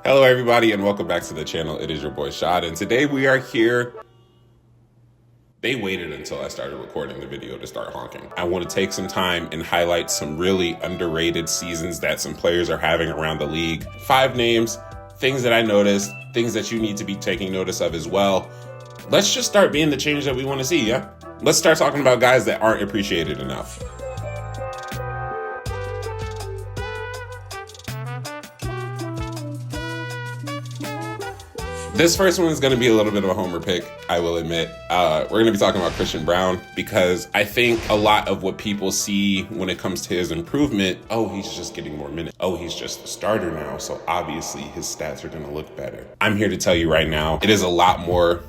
Hello everybody and welcome back to the channel. It is your boy Shad, and today we are here. They waited until I started recording the video to start honking. I want to take some time and highlight some really underrated seasons that some players are having around the league. 5 names, things that I noticed, things that you need to be taking notice of as well. Let's just start being the change that we want to see, yeah? Let's start talking about guys that aren't appreciated enough. This first one is going to be a little bit of a homer pick, I will admit. We're going to be talking about Kyshawn Braun because I think a lot of what people see when it comes to his improvement, oh, he's just getting more minutes. Oh, he's just the starter now, so obviously his stats are going to look better. I'm here to tell you right now, it is a lot more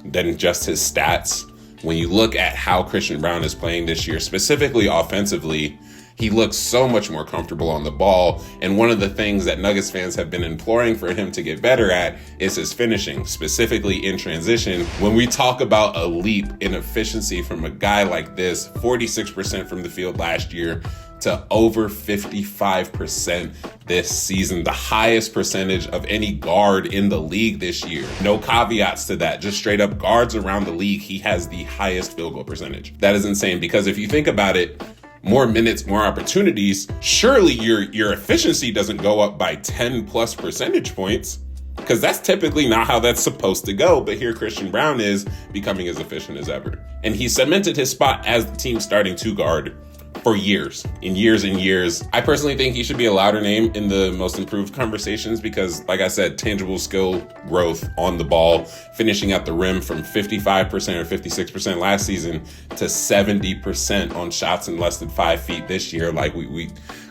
than just his stats. When you look at how Kyshawn Braun is playing this year, specifically offensively, he looks so much more comfortable on the ball. And one of the things that Nuggets fans have been imploring for him to get better at is his finishing, specifically in transition. When we talk about a leap in efficiency from a guy like this, 46% from the field last year to over 55% this season, the highest percentage of any guard in the league this year. No caveats to that, just straight up guards around the league, he has the highest field goal percentage. That is insane because if you think about it, more minutes, more opportunities, surely your efficiency doesn't go up by 10 plus percentage points, because that's typically not how that's supposed to go. But here Kyshawn Braun is becoming as efficient as ever. And he cemented his spot as the team's starting 2 guard for years and years. I personally think he should be a louder name in the most improved conversations because, like I said, tangible skill growth on the ball, finishing at the rim from 55% or 56% last season to 70% on shots in less than 5 feet this year. Like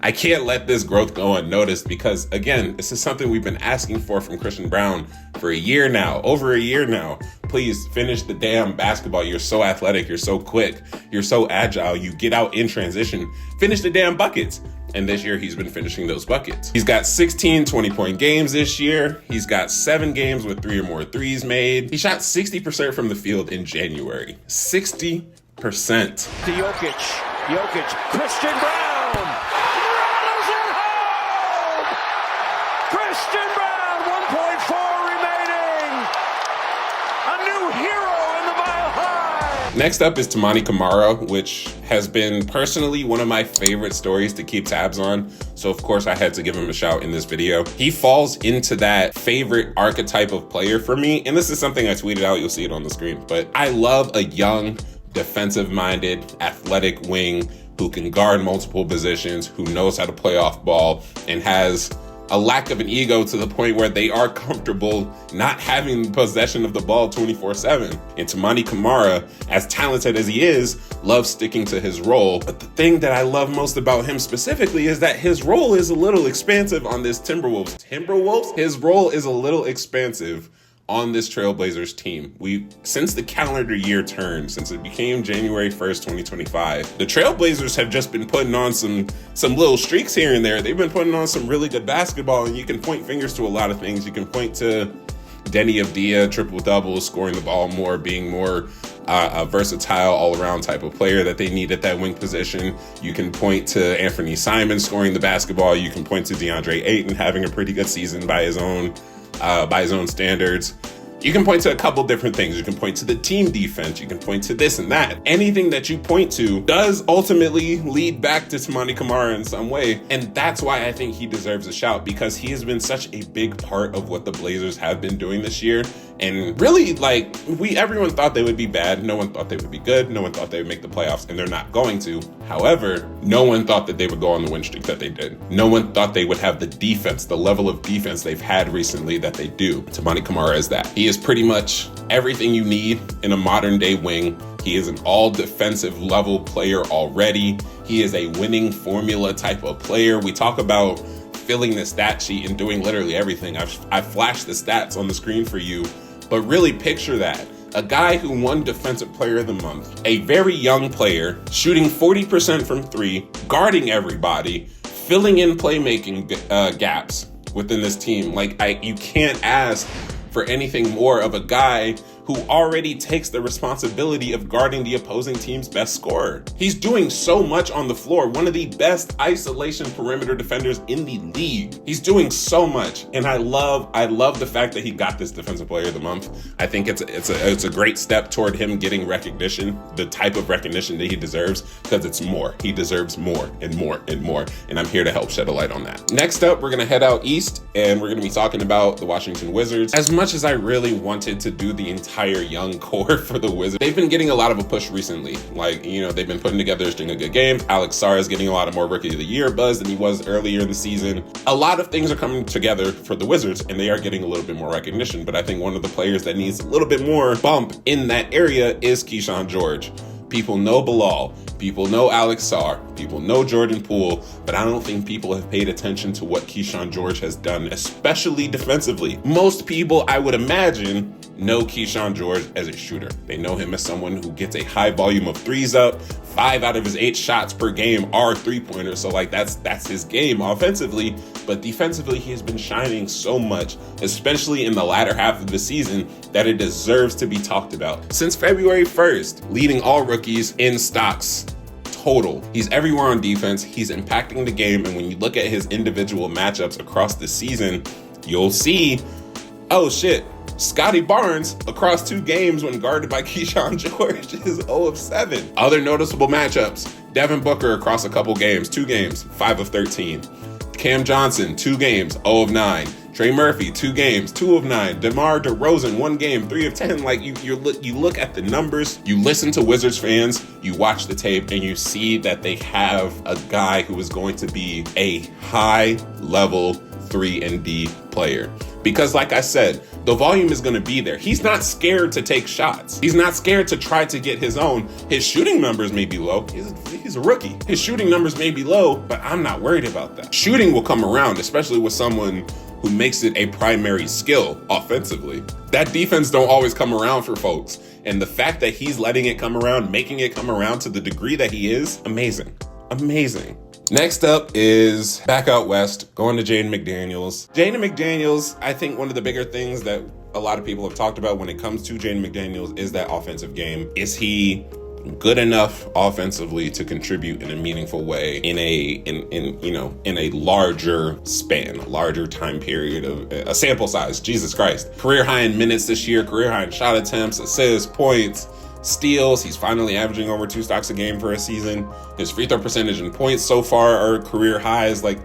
I can't let this growth go unnoticed because, again, this is something we've been asking for from Kyshawn Braun for a year now, over a year now. Please finish the damn basketball. You're so athletic. You're so quick. You're so agile. You get out in transition. Finish the damn buckets. And this year, he's been finishing those buckets. He's got 16 20-point games this year. He's got 7 games with 3 or more threes made. He shot 60% from the field in January. 60%. To Jokic, Kyshawn Braun! Rattles it home! Kyshawn Braun, 1.4 remaining! A new hero in the Mile High! Next up is Toumani Camara, which has been personally one of my favorite stories to keep tabs on. So of course I had to give him a shout in this video. He falls into that favorite archetype of player for me. And this is something I tweeted out. You'll see it on the screen. But I love a young, defensive-minded, athletic wing who can guard multiple positions, who knows how to play off ball, and has a lack of an ego to the point where they are comfortable not having possession of the ball 24/7. And Toumani Camara, as talented as he is, loves sticking to his role. But the thing that I love most about him specifically is that his role is a little expansive on this Timberwolves. His role is a little expansive on this Trailblazers team. Since the calendar year turned, since it became January 1st, 2025, the Trailblazers have just been putting on some little streaks here and there. They've been putting on some really good basketball, and you can point fingers to a lot of things. You can point to Denny Avdia, triple-double, scoring the ball more, being more a versatile all-around type of player that they need at that wing position. You can point to Anthony Simons scoring the basketball. You can point to DeAndre Ayton having a pretty good season by his own standards. You can point to a couple different things. You can point to the team defense. You can point to this and that. Anything that you point to does ultimately lead back to Toumani Camara in some way. And that's why I think he deserves a shout, because he has been such a big part of what the Blazers have been doing this year. And really, everyone thought they would be bad. No one thought they would be good. No one thought they would make the playoffs, and they're not going to. However, no one thought that they would go on the win streak that they did. No one thought they would have the defense, the level of defense they've had recently that they do. Toumani Camara is that. He is pretty much everything you need in a modern day wing. He is an all defensive level player already. He is a winning formula type of player. We talk about filling the stat sheet and doing literally everything. I've flashed the stats on the screen for you, but really picture that. A guy who won Defensive Player of the Month, a very young player, shooting 40% from 3, guarding everybody, filling in playmaking gaps within this team. You can't ask for anything more of a guy who already takes the responsibility of guarding the opposing team's best scorer. He's doing so much on the floor, one of the best isolation perimeter defenders in the league. He's doing so much, and I love the fact that he got this Defensive Player of the Month. I think it's a great step toward him getting recognition, the type of recognition that he deserves, because it's more. He deserves more and more and more, and I'm here to help shed a light on that. Next up, we're gonna head out east, and we're gonna be talking about the Washington Wizards. As much as I really wanted to do the entire young core for the Wizards, they've been getting a lot of a push recently. Like, you know, they've been putting together a string of good games. Alex Sarr is getting a lot of more Rookie of the Year buzz than he was earlier in the season. A lot of things are coming together for the Wizards, and they are getting a little bit more recognition. But I think one of the players that needs a little bit more bump in that area is Kyshawn George. People know Bilal, people know Alex Sarr, people know Jordan Poole, but I don't think people have paid attention to what Kyshawn George has done, especially defensively. Most people, I would imagine, know Kyshawn George as a shooter. They know him as someone who gets a high volume of threes up. 5 out of his 8 shots per game are three-pointers, so like that's his game offensively. But defensively, he has been shining so much, especially in the latter half of the season, that it deserves to be talked about. Since February 1st, leading all rookies in stocks total. He's everywhere on defense. He's impacting the game, and when you look at his individual matchups across the season, you'll see, oh shit, Scotty Barnes across 2 games when guarded by Kyshawn George is 0 of 7. Other noticeable matchups, Devin Booker across a couple games, 2 games, 5 of 13. Cam Johnson, 2 games, 0 of 9. Trey Murphy, 2 games, 2 of 9. DeMar DeRozan, 1 game, 3 of 10. Like, you look at the numbers, you listen to Wizards fans, you watch the tape, and you see that they have a guy who is going to be a high-level 3-and-D player. Because like I said, the volume is going to be there. He's not scared to take shots. He's not scared to try to get his own. His shooting numbers may be low. He's a rookie. His shooting numbers may be low, but I'm not worried about that. Shooting will come around, especially with someone who makes it a primary skill offensively. That defense don't always come around for folks. And the fact that he's letting it come around, making it come around to the degree that he is, amazing. Amazing. Next up is back out west, going to Jaden McDaniels. Jaden McDaniels, I think one of the bigger things that a lot of people have talked about when it comes to Jaden McDaniels is that offensive game. Is he good enough offensively to contribute in a meaningful way in a larger span, a larger time period of a sample size? Jesus Christ. Career high in minutes this year, career high in shot attempts, assists, points, steals. He's finally averaging over 2 stocks a game for a season. His free throw percentage and points so far are career highs. Like,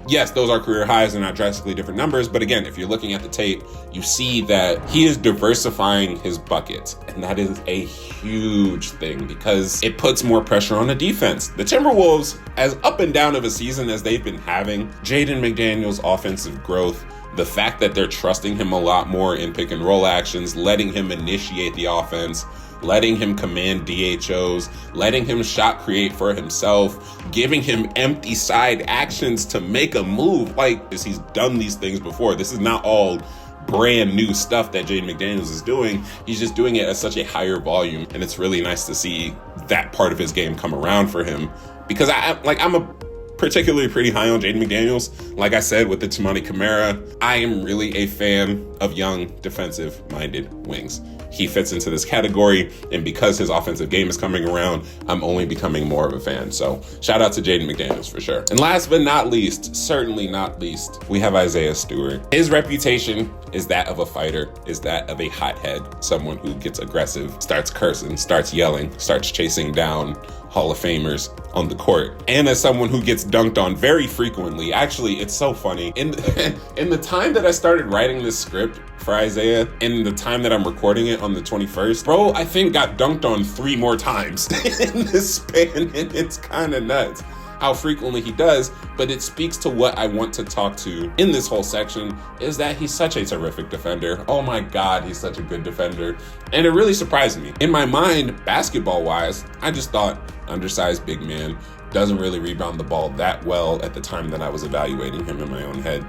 yes, those are career highs and not drastically different numbers. But again, if you're looking at the tape, you see that he is diversifying his buckets. And that is a huge thing because it puts more pressure on the defense. The Timberwolves, as up and down of a season as they've been having, Jaden McDaniels' offensive growth, the fact that they're trusting him a lot more in pick and roll actions, letting him initiate the offense, letting him command DHOs, letting him shot create for himself, giving him empty side actions to make a move. Like, he's done these things before. This is not all brand new stuff that Jaden McDaniels is doing. He's just doing it at such a higher volume, and it's really nice to see that part of his game come around for him. Because I'm a particularly pretty high on Jaden McDaniels. Like I said, with the Toumani Camara, I am really a fan of young defensive-minded wings. He fits into this category, and because his offensive game is coming around, I'm only becoming more of a fan. So shout out to Jaden McDaniels for sure. And last but not least, certainly not least, we have Isaiah Stewart. His reputation is that of a fighter, is that of a hothead, someone who gets aggressive, starts cursing, starts yelling, starts chasing down Hall of Famers on the court. And as someone who gets dunked on very frequently, actually, it's so funny. In the time that I started writing this script for Isaiah, in the time that I'm recording it on the 21st, bro, I think got dunked on 3 more times in this span, and it's kind of nuts how frequently he does, but it speaks to what I want to talk to in this whole section, is that he's such a terrific defender. Oh my God, he's such a good defender. And it really surprised me. In my mind, basketball-wise, I just thought undersized big man, doesn't really rebound the ball that well at the time that I was evaluating him in my own head.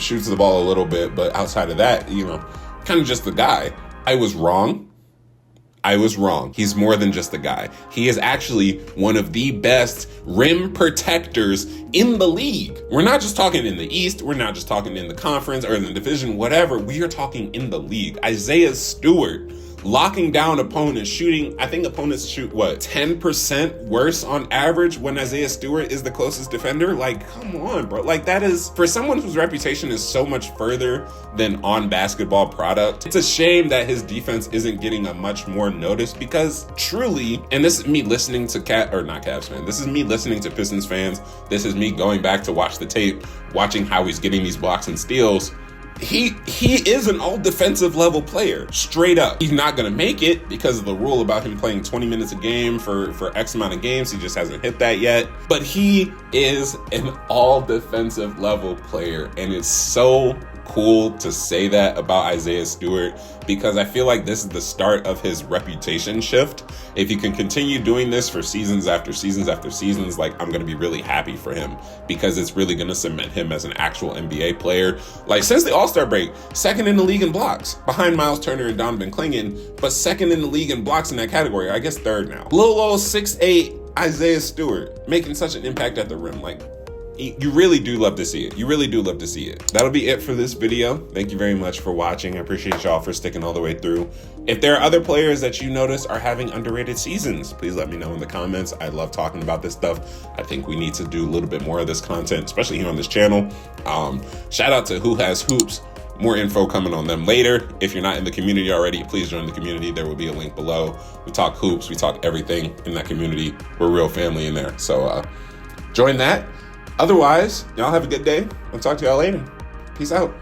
Shoots the ball a little bit, but outside of that, kind of just the guy. I was wrong. I was wrong. He's more than just a guy. He is actually one of the best rim protectors in the league. We're not just talking in the East. We're not just talking in the conference or in the division, whatever. We are talking in the league. Isaiah Stewart locking down opponents, shooting, I think opponents shoot, 10% worse on average when Isaiah Stewart is the closest defender? Like, come on, bro. Like, that is, for someone whose reputation is so much further than on basketball product, it's a shame that his defense isn't getting a much more notice, because truly, and this is me listening to not Cavs fans, this is me listening to Pistons fans, this is me going back to watch the tape, watching how he's getting these blocks and steals. He is an all defensive level player, straight up. He's not going to make it because of the rule about him playing 20 minutes a game for X amount of games. He just hasn't hit that yet. But he is an all defensive level player. And it's so cool to say that about Isaiah Stewart, because I feel like this is the start of his reputation shift. If he can continue doing this for seasons after seasons after seasons, like, I'm going to be really happy for him, because it's really going to cement him as an actual NBA player. Like, since the All-Star break, second in the league in blocks, behind Miles Turner and Donovan Clingan, but second in the league in blocks in that category. I guess third now. Little old 6'8" Isaiah Stewart making such an impact at the rim. Like, you really do love to see it. You really do love to see it. That'll be it for this video. Thank you very much for watching. I appreciate y'all for sticking all the way through. If there are other players that you notice are having underrated seasons, please let me know in the comments. I love talking about this stuff. I think we need to do a little bit more of this content, especially here on this channel. Shout out to Who Has Hoops. More info coming on them later. If you're not in the community already, please join the community. There will be a link below. We talk hoops. We talk everything in that community. We're real family in there. So join that. Otherwise, y'all have a good day. I'll talk to y'all later. Peace out.